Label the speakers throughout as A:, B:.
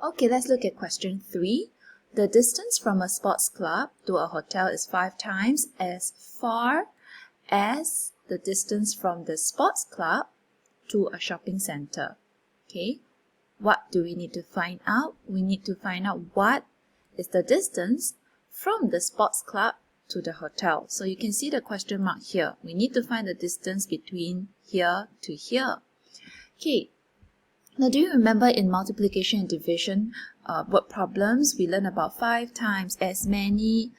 A: Okay, let's look at question 3. The distance from a sports club to a hotel is 5 times as far as the distance from the sports club to a shopping center. Okay, what do we need to find out? We need to find out what is the distance from the sports club to the hotel. So you can see the question mark here. We need to find the distance between here to here. Okay. Now, do you remember in multiplication and division word problems, we learned about 5 times as many,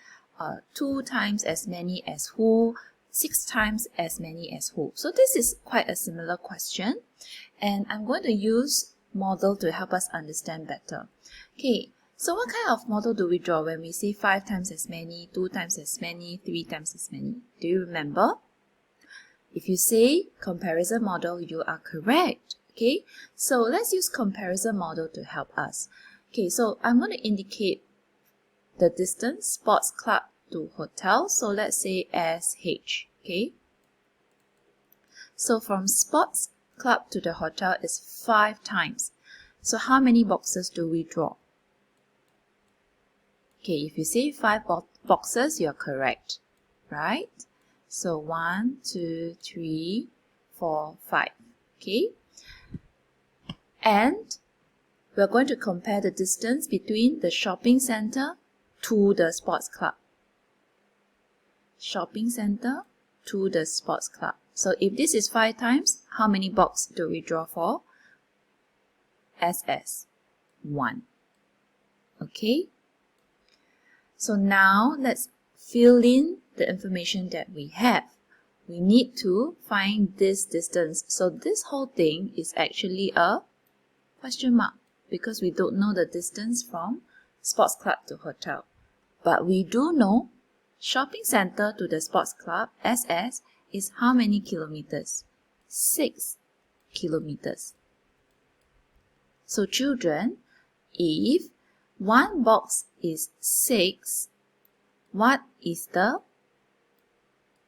A: 2 times as many as who, 6 times as many as who. So this is quite a similar question, and I'm going to use model to help us understand better. Okay, so what kind of model do we draw when we say 5 times as many, 2 times as many, 3 times as many? Do you remember? If you say comparison model, you are correct. Okay, so let's use comparison model to help us. Okay, so I'm going to indicate the distance sports club to hotel. So let's say SH. Okay, so from sports club to the hotel is 5 times. So how many boxes do we draw? Okay, if you say 5 boxes, you're correct, right? So 1, 2, 3, 4, 5. Okay. And we're going to compare the distance between the shopping center to the sports club. Shopping center to the sports club. So if this is 5 times, how many boxes do we draw for? SS. 1. Okay. So now let's fill in the information that we have. We need to find this distance. So this whole thing is actually a question mark because we don't know the distance from sports club to hotel. But we do know shopping center to the sports club, SS, is how many kilometers? 6 kilometers. So children, if one box is 6, what is the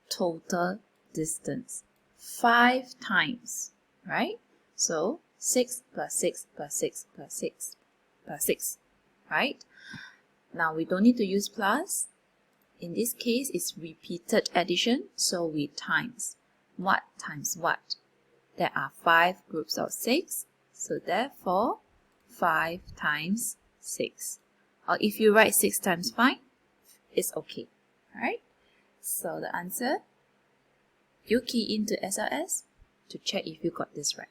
A: total distance? 5 times, right? So 6 plus 6 plus 6 plus 6 plus 6, right? Now we don't need to use plus. In this case, it's repeated addition, so we times. What times what? There are 5 groups of 6, so therefore 5 times 6. Or if you write 6 times 5, it's okay, right? So the answer, you key into SLS to check if you got this right.